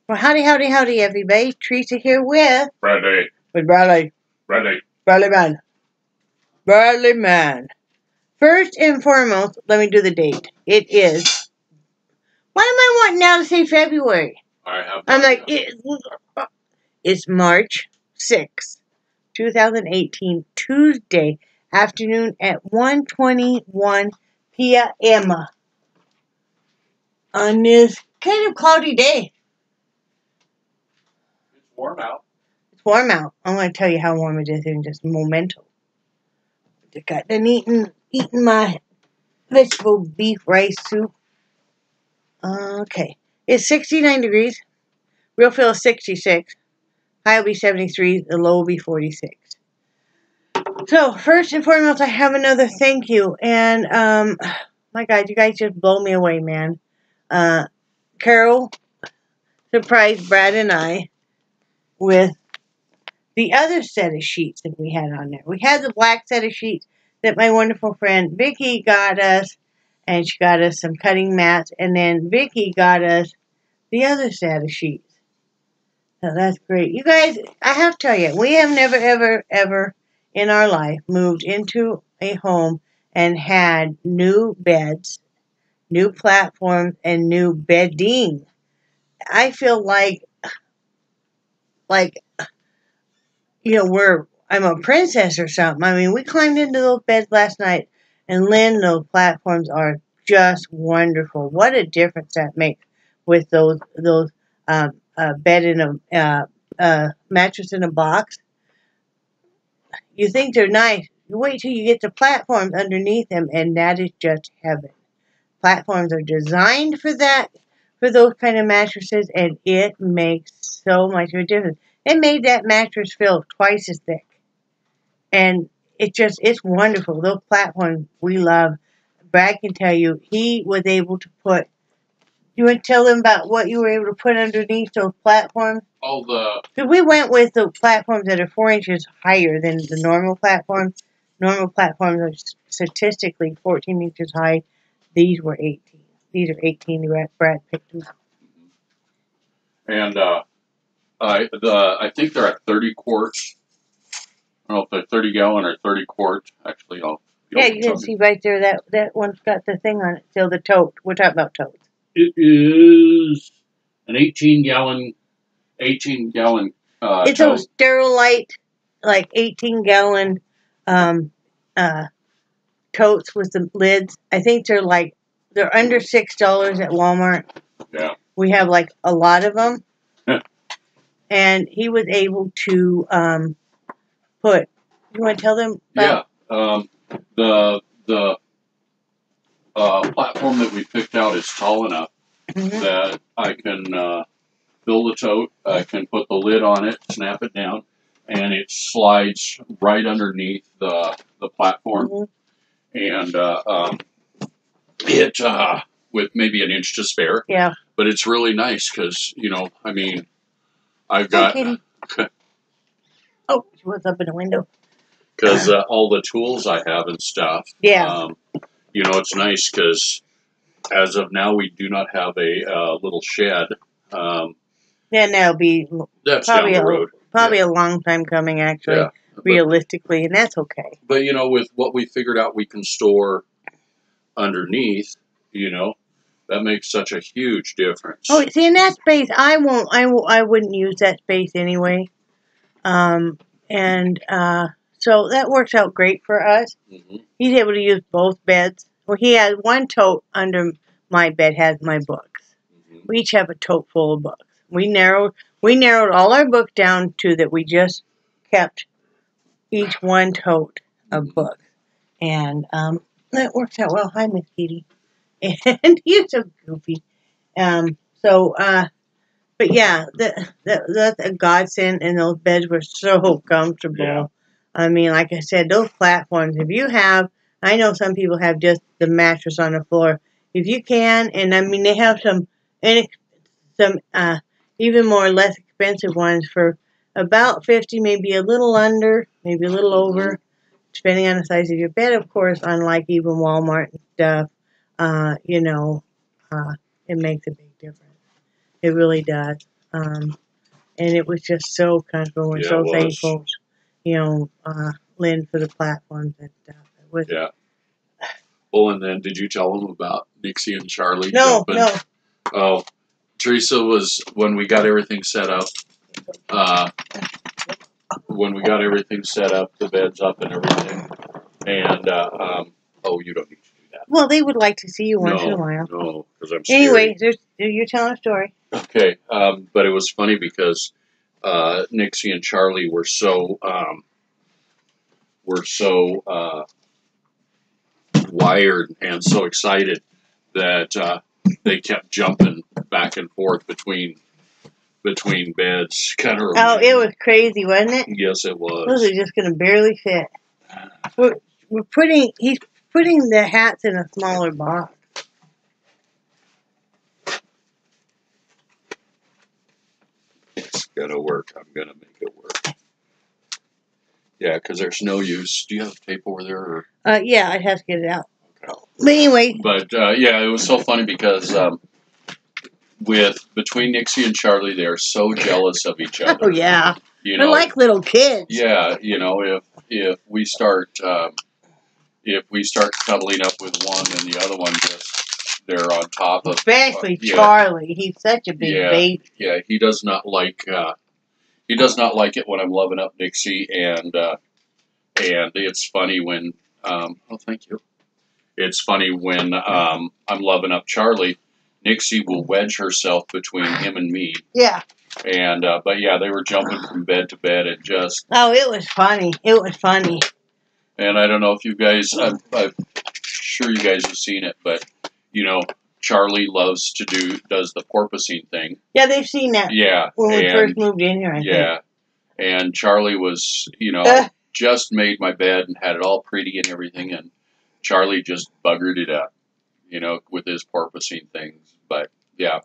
Well, howdy, howdy, howdy, everybody. Teresa here with Bradley. Bradley. Bradley. Bradley man. Bradley man. First and foremost, let me do the date. It is. Why am I wanting now to say February? I'm like, it's March 6th, 2018, Tuesday afternoon at 1:21 p.m. on this kind of cloudy day. It's warm out. It's warm out. I'm going to tell you how warm it is in just a momento. I got done eating my vegetable beef rice soup. Okay. It's 69 degrees. Real feel is 66. High will be 73. The low will be 46. So, first and foremost, I have another thank you. And, my God, you guys just blow me away, man. Carol surprised Brad and I with the other set of sheets that we had on there. We had the black set of sheets that my wonderful friend Vicky got us, and she got us some cutting mats, and then Vicky got us the other set of sheets. So that's great. You guys, I have to tell you, we have never, ever, ever in our life moved into a home and had new beds, new platforms, and new bedding. I feel like, I'm a princess or something. I mean, we climbed into those beds last night, and Lynn, those platforms are just wonderful. What a difference that makes with those bed in a mattress in a box. You think they're nice. You wait till you get the platforms underneath them, and that is just heaven. Platforms are designed for that, for those kind of mattresses, and it makes so much of a difference. It made that mattress feel twice as thick. And it's wonderful. Those platforms we love. Brad can tell you, he was able to put, you want to tell them about what you were able to put underneath those platforms? Because we went with the platforms that are 4 inches higher than the normal platforms. Normal platforms are statistically 14 inches high. These were 18. These are 18. Brad picked them out. And I think they're at 30 quarts. I don't know if they're 30 gallon or 30 quart. Actually, yeah, you can see right there that one's got the thing on it. Still the tote. We're talking about totes. It is an 18 gallon. It's tote. A Sterilite, like 18 gallon totes with the lids. I think they're under $6 at Walmart. Yeah. We have like a lot of them. And he was able to put. You want to tell them? Yeah. The platform that we picked out is tall enough that I can fill the tote. I can put the lid on it, snap it down, and it slides right underneath the platform. And it with maybe an inch to spare. Yeah. But it's really nice because I mean, I've got. Oh, she was up in the window. Because all the tools I have and stuff. Yeah. It's nice because as of now we do not have a little shed. Yeah, that'll be that's down the road. Probably a long time coming, actually. Yeah. Realistically, and that's okay. But with what we figured out, we can store underneath. That makes such a huge difference. Oh, see, in that space, I wouldn't use that space anyway. So that works out great for us. He's able to use both beds. Well, he has one tote under my bed has my books. We each have a tote full of books. We narrowed all our books down to that we just kept each one tote of books. And that works out well. Hi, Miss Kitty. And you're so goofy. But yeah, that's a godsend, and those beds were so comfortable. Yeah. I mean, like I said, those platforms, if you have, I know some people have just the mattress on the floor. If you can, and I mean, they have some even more less expensive ones for about $50, maybe a little under, maybe a little over, depending on the size of your bed, of course, unlike even Walmart and stuff. It makes a big difference. It really does. and it was just so comfortable and Yeah, so it was. thankful, Lynn, for the platforms and stuff. It was, Yeah. Well, and then did you tell them about Nixie and Charlie no, jumping? no. Oh, Teresa was, when we got everything set up, the bed's up and everything, and, oh, you don't need to do that. Well, they would like to see you once in a while. No, because I'm scared. Anyway, you're telling a story. Okay, but it was funny because Nixie and Charlie were so wired and so excited that they kept jumping back and forth between beds. Kind of. Oh, it was crazy, wasn't it? Yes, it was. Those are just going to barely fit. He's putting the hats in a smaller box. It's gonna work. I'm gonna make it work. Yeah, because there's no use. Do you have tape over there? Or? Yeah, I'd have to get it out. Okay. But anyway. But yeah, it was so funny because between Nixie and Charlie, they're so jealous of each other. Oh yeah. You They're know, like little kids. Yeah, if we start cuddling up with one and the other one they're on top of. Especially Charlie, he's such a big baby. Yeah, he does not like it when I'm loving up Nixie, and it's funny when oh, thank you. It's funny when I'm loving up Charlie, Nixie will wedge herself between him and me. Yeah. And but yeah, they were jumping from bed to bed and just. Oh, it was funny. It was funny. And I don't know if you guys, I'm sure you guys have seen it, but Charlie does the porpoising thing. Yeah, they've seen that. Yeah. When we first moved in here, I think. Yeah. And Charlie was, just made my bed and had it all pretty and everything, and Charlie just buggered it up, with his porpoising things. But yeah.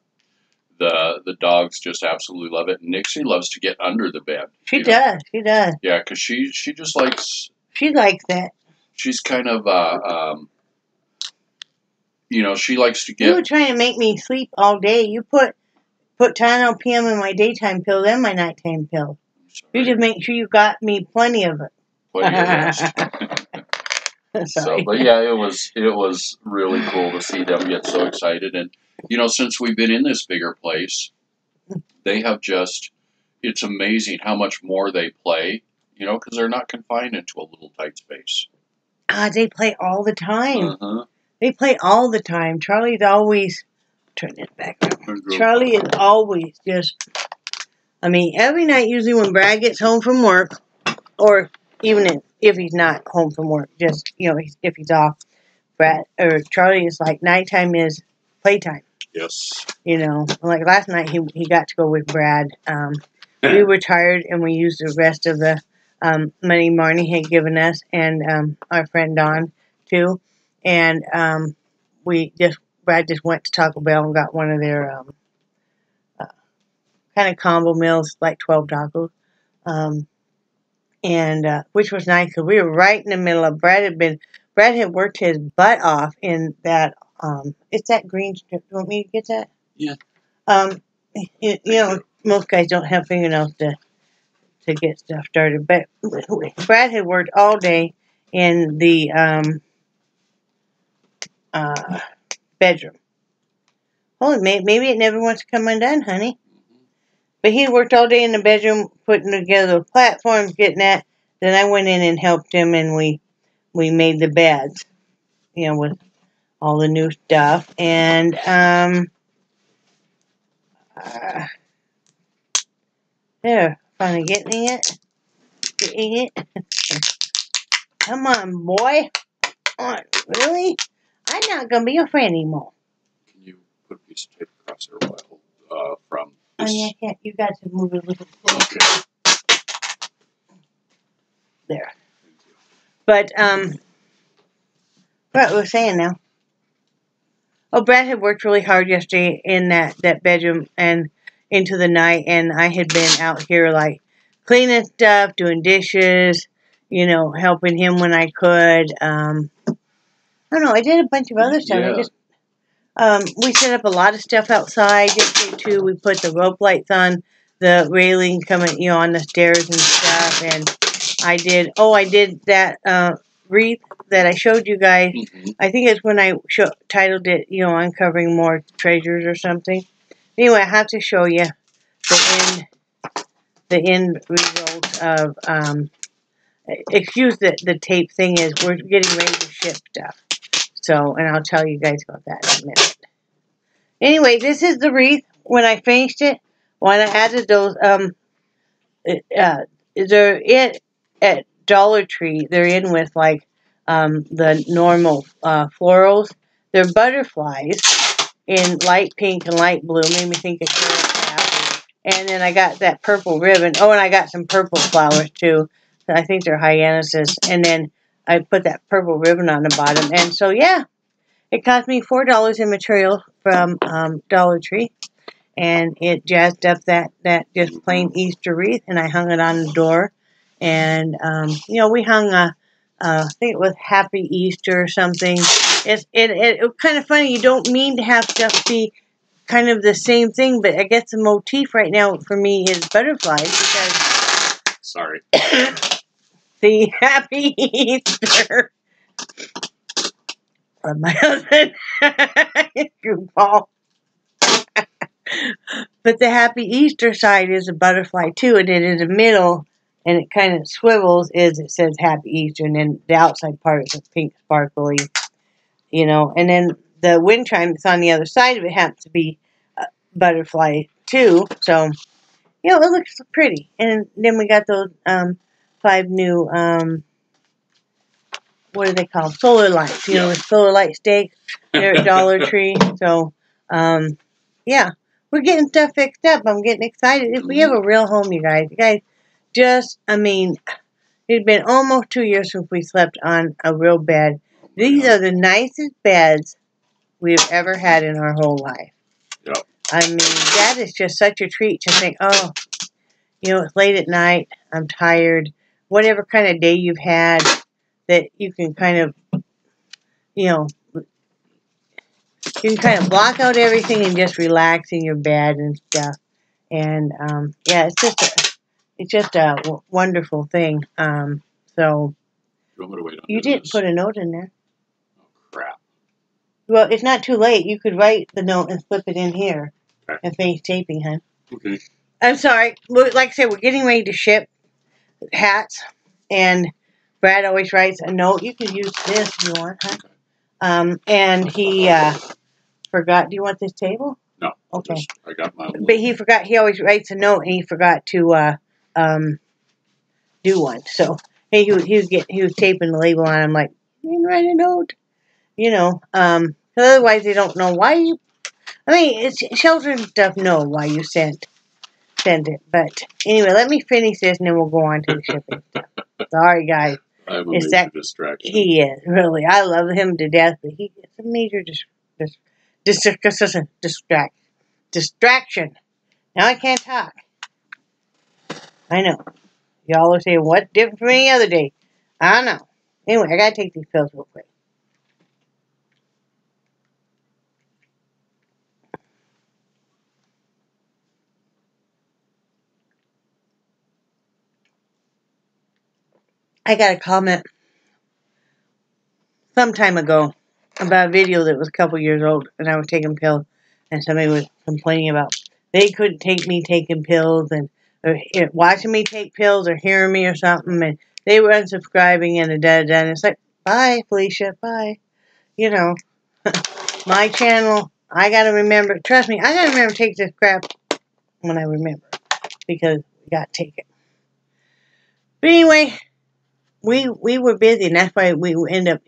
The dogs just absolutely love it. And Nixie loves to get under the bed. She does. She does. Yeah, because she just likes. She likes that. She's kind of she likes to get. You were trying to make me sleep all day. You put Tylenol PM in my daytime pill and my nighttime pill. You just make sure you got me plenty of it. Plenty of rest. So, but yeah, it was really cool to see them get so excited. And since we've been in this bigger place, they have it's amazing how much more they play, because they're not confined into a little tight space. They play all the time. Uh-huh. They play all the time. Charlie's always, turn it back around. Charlie is always every night usually when Brad gets home from work, or even if he's not home from work, just, if he's off, Charlie is like, nighttime is playtime. Yes. Like last night he got to go with Brad. We were tired and we used the rest of the money Marnie had given us and our friend Dawn too. And Brad just went to Taco Bell and got one of their kind of combo meals, like 12 tacos. And which was nice because we were right in the middle of Brad had worked his butt off in that it's that green strip. You want me to get that? Yeah. Most guys don't have fingernails to get stuff started, but Brad had worked all day in the bedroom. Oh, maybe it never wants to come undone, honey. But he worked all day in the bedroom, putting together the platforms, getting that. Then I went in and helped him, and we made the beds, with all the new stuff. And there, finally getting it. Come on, boy. Come on, really? I'm not gonna be your friend anymore. Can you put a piece of tape across there while from? Oh, yeah, I can't. You got to move it a little closer. Okay. There. But, what was I saying now? Oh, Brad had worked really hard yesterday in that bedroom and into the night, and I had been out here, like, cleaning stuff, doing dishes, helping him when I could. I don't know, I did a bunch of other stuff. Yeah. we set up a lot of stuff outside yesterday too. We put the rope lights on the railing coming, on the stairs and stuff. And I did that wreath that I showed you guys. Mm-hmm. I think it's when I titled it, Uncovering More Treasures or something. Anyway, I have to show you the end result of, excuse the tape thing is, we're getting ready to ship stuff. So, and I'll tell you guys about that in a minute. Anyway, this is the wreath when I finished it. When I added those, they're in at Dollar Tree. They're in with like the normal florals. They're butterflies in light pink and light blue. Made me think of carrot cap. And then I got that purple ribbon. Oh, and I got some purple flowers too. I think they're hyacinths. And then I put that purple ribbon on the bottom. And so yeah, it cost me $4 in material from Dollar Tree. And it jazzed up that just plain Easter wreath, and I hung it on the door. And we hung I think it was Happy Easter or something. It was kind of funny. You don't mean to have stuff be kind of the same thing, but I guess the motif right now for me is butterflies because. Sorry. The Happy Easter. Of my husband. Goofball. But the Happy Easter side is a butterfly too, and then in the middle, and it kind of swivels, it says Happy Easter, and then the outside part is a pink sparkly, and then the wind chime that's on the other side of it happens to be a butterfly too, so, it looks pretty. And then we got those 5 new, what do they call them? Solar lights, the solar light stakes, they're at Dollar Tree, so, yeah. We're getting stuff fixed up. I'm getting excited. If we have a real home, you guys it's been almost 2 years since we slept on a real bed. These are the nicest beds we've ever had in our whole life. Yep. That is just such a treat to think, it's late at night, I'm tired, whatever kind of day you've had, that you can kind of, you can kind of block out everything and just relax in your bed and stuff. And, it's just a wonderful thing. So, you didn't put a note in there. Oh, crap. Well, it's not too late. You could write the note and slip it in here. Okay. And finish taping, hon. Okay. I'm sorry. Like I said, we're getting ready to ship hats. And Brad always writes a note. You could use this if you want, huh? And he forgot. Do you want this table? No. Okay. I got my own. But he forgot. He always writes a note, and he forgot to do one. So he was taping the label on. I'm like, you didn't write a note, otherwise they don't know why you. Children stuff know why you sent it. But anyway, let me finish this, and then we'll go on to the shipping stuff. Sorry, guys. I'm a major distraction. He is, really. I love him to death, but he is a major distraction. Now I can't talk. I know. Y'all are saying, what's different from any other day? I don't know. Anyway, I gotta take these pills real quick. I got a comment some time ago about a video that was a couple years old, and I was taking pills, and somebody was complaining about they couldn't take me taking pills, or watching me take pills, or hearing me or something, and they were unsubscribing, and and it's like, bye, Felicia, bye. My channel, I gotta remember, trust me, I gotta remember to take this crap when I remember, because we gotta take it. But anyway, we were busy, and that's why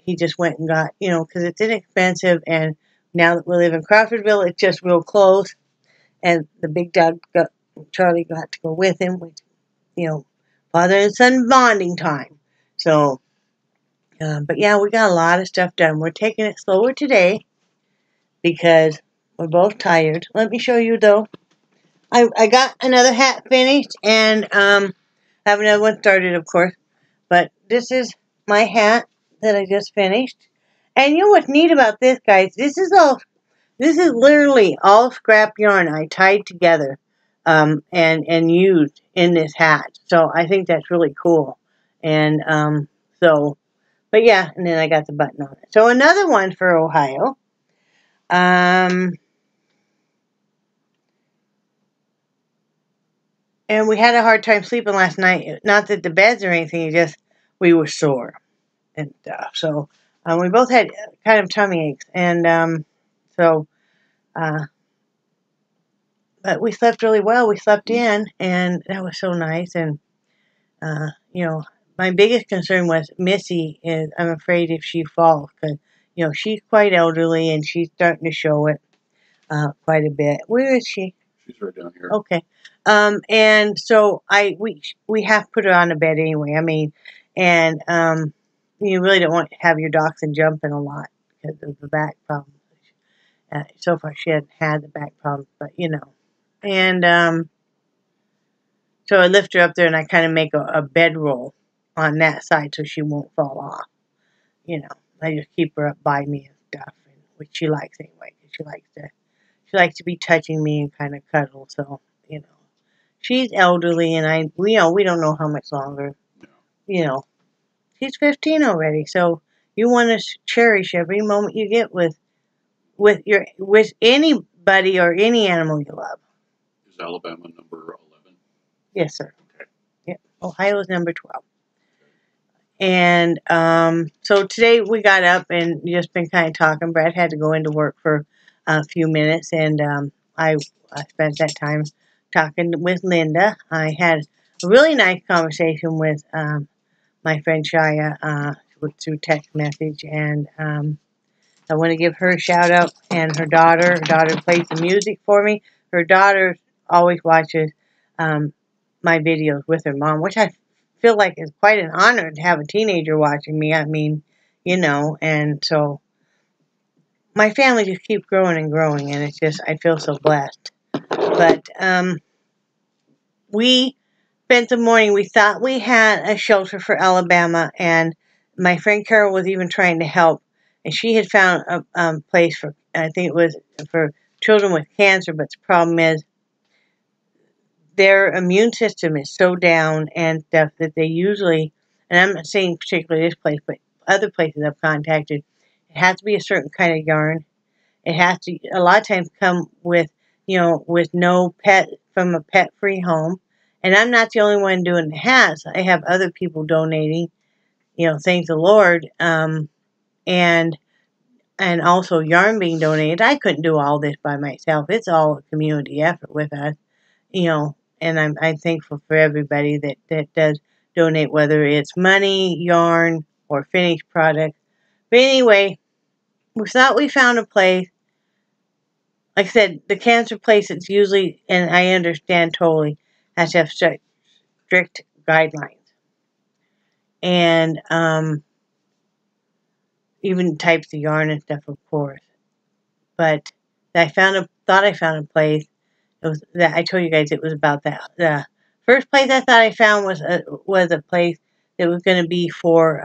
he just went and got, because it's inexpensive, and now that we live in Crawfordville, it's just real close, and the big dog, Charlie, got to go with him, which, father and son bonding time. So, but yeah, we got a lot of stuff done. We're taking it slower today, because we're both tired. Let me show you, though. I got another hat finished, and have another one started, of course. But this is my hat that I just finished. And you know what's neat about this, guys? This This is literally all scrap yarn I tied together and used in this hat. So I think that's really cool. And but yeah, and then I got the button on it. So another one for Ohio. And we had a hard time sleeping last night. Not that the beds or anything, just we were sore and stuff. So we both had kind of tummy aches. And so, but we slept really well. We slept in, and that was so nice. And, you know, my biggest concern was Missy is I'm afraid if she falls because, you know, she's quite elderly and she's starting to show it quite a bit. Where is she? She's right down here. Okay. And so we have put her on the bed anyway. I mean, and you really don't want to have your dachshund jumping a lot because of the back problem. So far, she hasn't had the back problem, but you know. And so I lift her up there and I kind of make a bedroll on that side so she won't fall off. You know, I just keep her up by me and stuff, which she likes anyway. Cause she likes to be touching me and kind of cuddle. So you know, she's elderly, and we don't know how much longer. No. You know, she's 15 already, so you want to cherish every moment you get with anybody or any animal you love. Is Alabama number 11? Yes, sir. Okay. Yeah, Ohio's number 12. And so today we got up and just been kind of talking. Brad had to go into work for a few minutes, and I spent that time talking with Linda. I had a really nice conversation with my friend Shia through text message, and I want to give her a shout out and her daughter. Her daughter plays the music for me. Her daughter always watches my videos with her mom, which I feel like is quite an honor to have a teenager watching me. I mean, you know, and so my family just keeps growing and growing, and it's just, I feel so blessed. But we spent the morning, we thought we had a shelter for Alabama, and my friend Carol was even trying to help, and she had found a place for, I think it was for children with cancer, but the problem is their immune system is so down and stuff that they usually, and I'm not saying particularly this place, but other places I've contacted, it has to be a certain kind of yarn. It has to, a lot of times, come with, you know, with no pet, from a pet-free home. And I'm not the only one doing the hats. I have other people donating, you know, thank the Lord, and also yarn being donated. I couldn't do all this by myself. It's all a community effort with us, you know, and I'm thankful for everybody that does donate, whether it's money, yarn, or finished products. But anyway, we thought we found a place. Like I said, the cancer place, it's usually, and I understand totally, has to have strict guidelines. And even types of yarn and stuff, of course. But I thought I found a place. It was that I told you guys it was about that. The first place I thought I found was a place that was going to be for,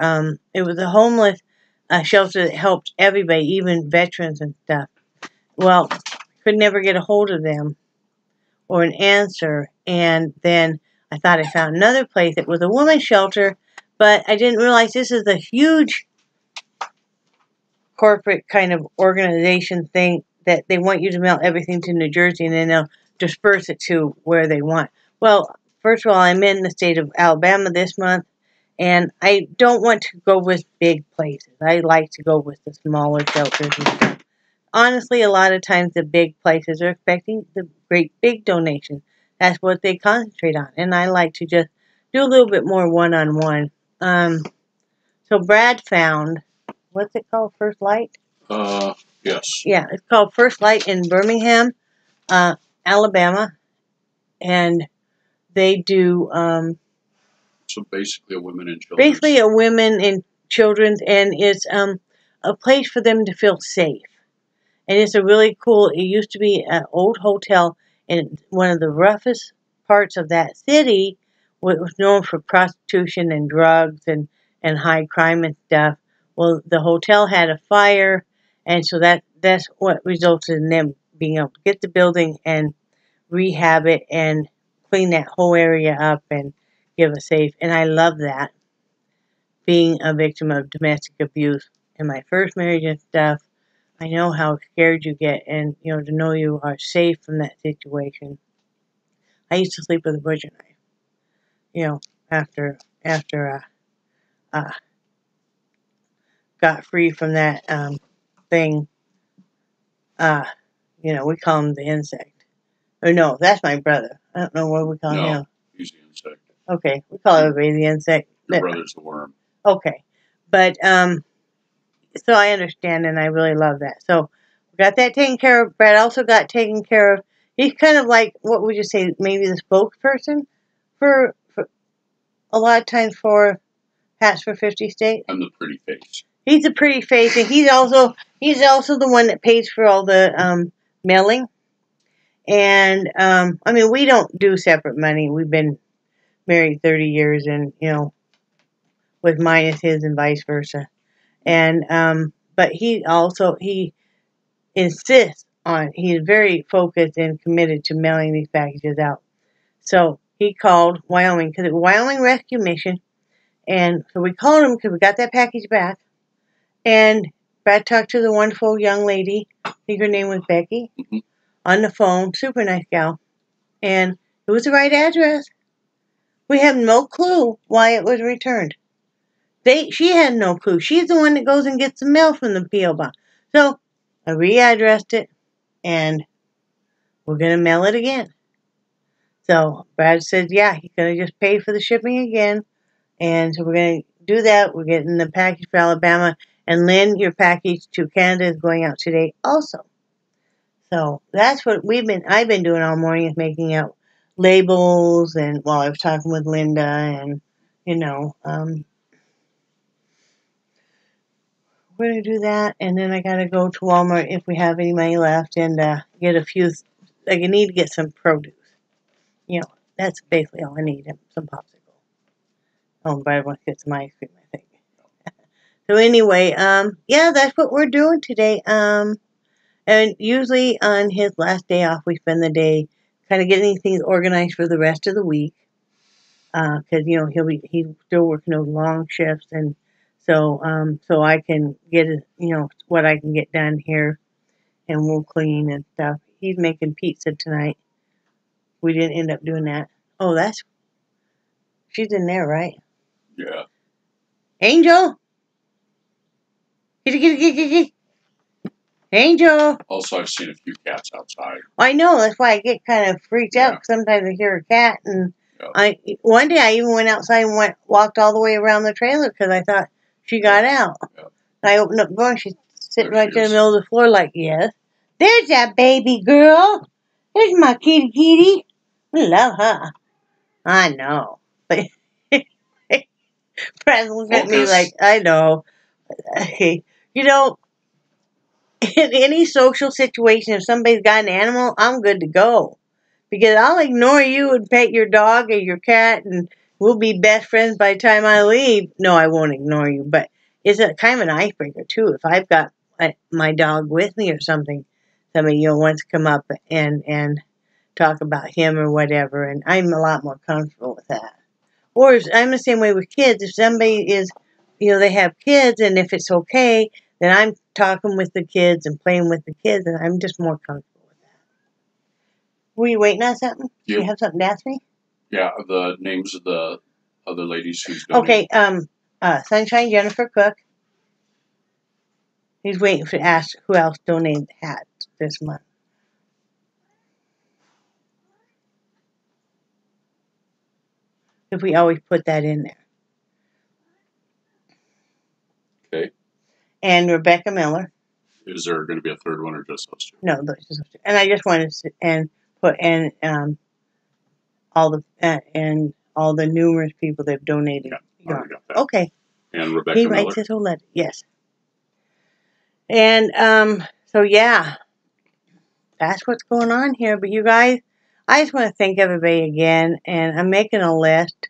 it was a homeless shelter that helped everybody, even veterans and stuff. Well, could never get a hold of them or an answer, and then I thought I found another place. It was a women's shelter, but I didn't realize this is a huge corporate kind of organization thing that they want you to mail everything to New Jersey, and then they'll disperse it to where they want. Well, first of all, I'm in the state of Alabama this month, and I don't want to go with big places. I like to go with the smaller shelters and stuff. Honestly, a lot of times the big places are expecting the great big donations. That's what they concentrate on. And I like to just do a little bit more one-on-one. So Brad found, what's it called, First Light? Yes. Yeah, it's called First Light in Birmingham, Alabama. And they do... so basically a women and children. Basically a women and children's, and it's a place for them to feel safe. And it's a really cool, it used to be an old hotel in one of the roughest parts of that city. It was known for prostitution and drugs and high crime and stuff. Well, the hotel had a fire, and so that that's what resulted in them being able to get the building and rehab it and clean that whole area up and give a safe. And I love that, being a victim of domestic abuse in my first marriage and stuff. I know how scared you get, and to know you are safe from that situation. I used to sleep with a butcher knife. After uh, got free from that thing. Uh, we call him the insect. Or no, that's my brother. I don't know what we call him. No, he's the insect. Okay, we call everybody the insect. Your brother's the worm. Okay, but so I understand, and I really love that. So we got that taken care of. Brad also got taken care of. He's kind of like, what would you say, maybe the spokesperson for a lot of times for Hats for 50 States. I'm the pretty face. He's a pretty face, and he's also the one that pays for all the mailing. And I mean, we don't do separate money. We've been married 30 years, and with mine is his, and vice versa. And but he insists on. He's very focused and committed to mailing these packages out. So he called Wyoming, because it was Wyoming Rescue Mission, and so we called him because we got that package back. And Brad talked to the wonderful young lady, I think her name was Becky, on the phone. Super nice gal. And it was the right address. We have no clue why it was returned. She had no clue. She's the one that goes and gets the mail from the P.O. box. So I readdressed it, and we're going to mail it again. So Brad said, yeah, he's going to just pay for the shipping again. And so we're going to do that. We're getting the package for Alabama. And Lynn, your package to Canada is going out today also. So that's what I've been doing all morning, is making out labels, and while I was talking with Linda, and we're going to do that. And then I got to go to Walmart if we have any money left, and get a few, I need to get some produce. That's basically all I need, some popsicle. Oh, but I want to get some ice cream, I think. So anyway, yeah, that's what we're doing today. And usually on his last day off, we spend the day kind of getting things organized for the rest of the week. Because he's still working those long shifts, and so I can get what I can get done here, and we'll clean and stuff. He's making pizza tonight. We didn't end up doing that. Oh, she's in there, right? Yeah. Angel. Kitty. Angel. Also, I've seen a few cats outside. I know, that's why I get kind of freaked out. Sometimes I hear a cat, and one day I even went outside and walked all the way around the trailer because I thought she got out. And I opened up the door, and she's sitting right in the middle of the floor like, yes, there's that baby girl. There's my kitty. I love her. I know. But Brad looks at me like, I know. In any social situation, if somebody's got an animal, I'm good to go. Because I'll ignore you and pet your dog or your cat, and we'll be best friends by the time I leave. No, I won't ignore you, but it's a kind of an icebreaker, too. If I've got my dog with me or something, somebody wants to come up and talk about him or whatever, and I'm a lot more comfortable with that. Or I'm the same way with kids. If somebody is, they have kids, and if it's okay, then I'm talking with the kids and playing with the kids, and I'm just more comfortable with that. Were you waiting on something? Do you have something to ask me? Yeah, the names of the other ladies who's donating. Okay, Sunshine Jennifer Cook. He's waiting to ask who else donated hats this month. If we always put that in there. Okay. And Rebecca Miller. Is there going to be a third one, or just those two? No, just those two. And I just wanted to put all the numerous people that have donated. Yeah, I got that. Okay. And Rebecca Miller. He writes his whole letter. Yes. And so yeah, that's what's going on here. But you guys, I just want to thank everybody again, and I'm making a list.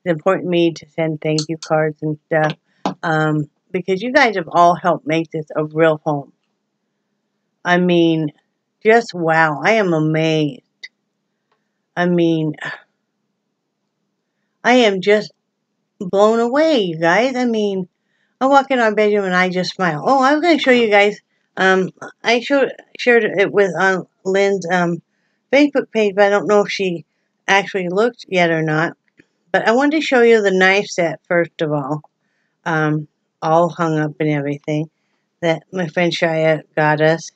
It's important to me to send thank you cards and stuff, because you guys have all helped make this a real home. I mean, just wow. I am amazed. I mean, I am just blown away, you guys. I mean, I walk in our bedroom and I just smile. Oh, I was going to show you guys. I shared it with on Lynn's Facebook page, but I don't know if she actually looked yet or not. But I wanted to show you the knife set first of all hung up and everything that my friend Shia got us.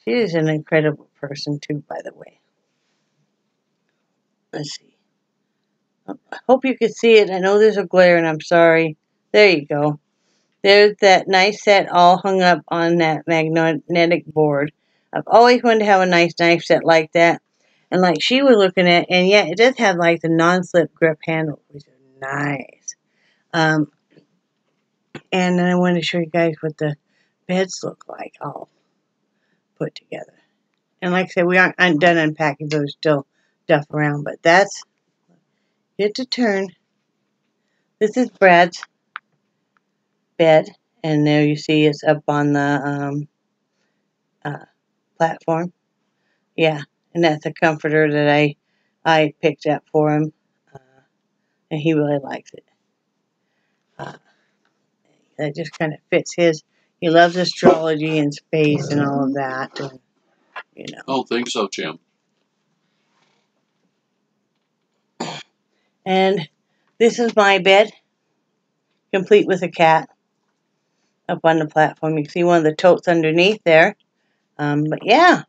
She is an incredible person too, by the way. Let's see. I hope you can see it. I know there's a glare and I'm sorry. There you go. There's that nice set all hung up on that magnetic board. I've always wanted to have a nice knife set like that. And like she was looking at, and yeah, it does have like the non-slip grip handle, which is nice. And then I wanted to show you guys what the beds look like all put together. And like I said, we aren't done unpacking, so there's still stuff around. But that's it to turn. This is Brad's bed, and there you see it's up on the platform. Yeah, and that's a comforter that I picked up for him, and he really likes it. That just kind of fits his. He loves astrology and space and all of that, and you know. I don't think so, Jim. And this is my bed, complete with a cat, up on the platform. You can see one of the totes underneath there. But yeah,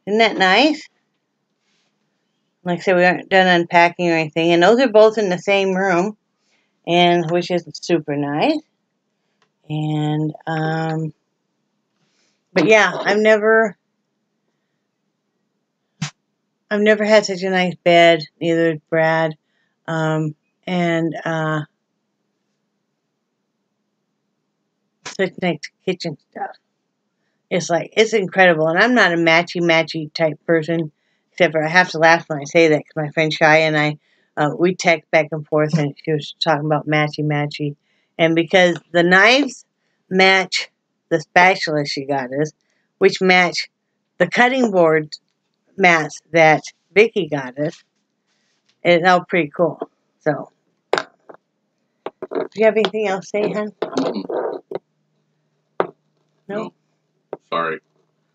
isn't that nice? Like I said, we aren't done unpacking or anything. And those are both in the same room, and which is super nice. And but yeah, I've never had such a nice bed. Neither has Brad. And such nice kitchen stuff. It's incredible. And I'm not a matchy type person, except for I have to laugh when I say that because my friend Shia and I, we text back and forth, and she was talking about matchy. And because the knives match the spatula she got us, which match the cutting board mats that Vicky got us, it's all pretty cool. So, do you have anything else to say, hon? No. Sorry.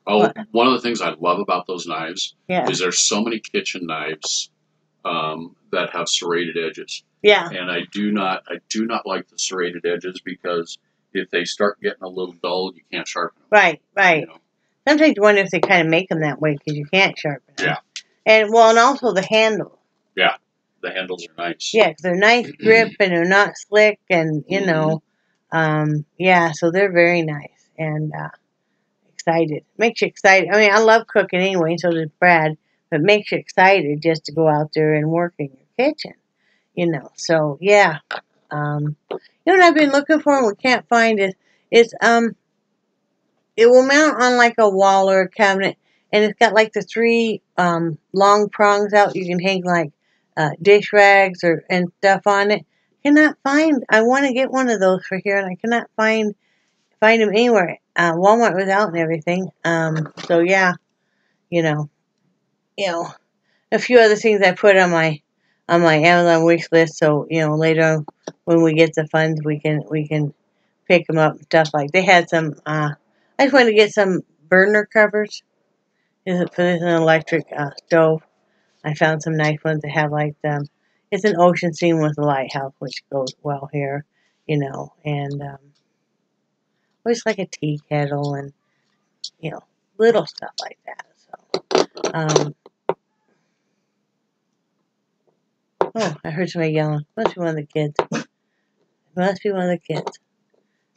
Oh, What? one of the things I love about those knives Yeah. is there's so many kitchen knives that have serrated edges. Yeah. And I do not like the serrated edges because if they start getting a little dull, you can't sharpen them. Right. You know? Sometimes you wonder if they kind of make them that way because you can't sharpen them. Yeah. And also the handle. Yeah. The handles are nice. Yeah, because they're nice grip and they're not slick, and you know, yeah, so they're very nice and excited. Makes you excited. I mean, I love cooking anyway, so does Brad, but it makes you excited just to go out there and work in your kitchen, you know. So yeah, you know what I've been looking for and we can't find it. It's it will mount on like a wall or a cabinet, and it's got like the three long prongs out. You can hang like dish rags and stuff on it. Cannot find. I want to get one of those for here, and I cannot find them anywhere. Walmart was out and everything. So yeah, you know, a few other things I put on my Amazon wish list. So you know, later when we get the funds, we can pick them up and stuff like. They had some. I just wanted to get some burner covers. Is it for this an electric stove? I found some nice ones that have like them. It's an ocean scene with a lighthouse, which goes well here, you know. And always like a tea kettle and you know little stuff like that. So, oh, I heard somebody yelling. Must be one of the kids. Must be one of the kids.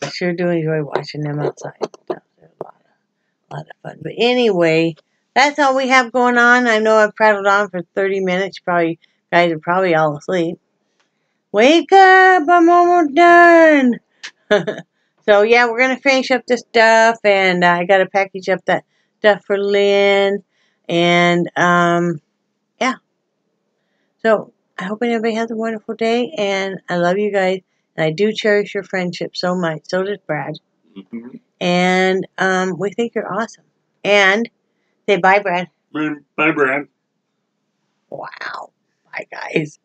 I sure do enjoy watching them outside. They're a lot of fun. But anyway, that's all we have going on. I know I've prattled on for 30 minutes. Guys are probably all asleep. Wake up! I'm almost done. So yeah, we're gonna finish up this stuff, and I gotta package up that stuff for Lynn, and yeah. So I hope everybody has a wonderful day, and I love you guys, and I do cherish your friendship so much. So does Brad. Mm-hmm. And we think you're awesome. And say bye, Brad. Bye, Brad. Wow. Bye, guys.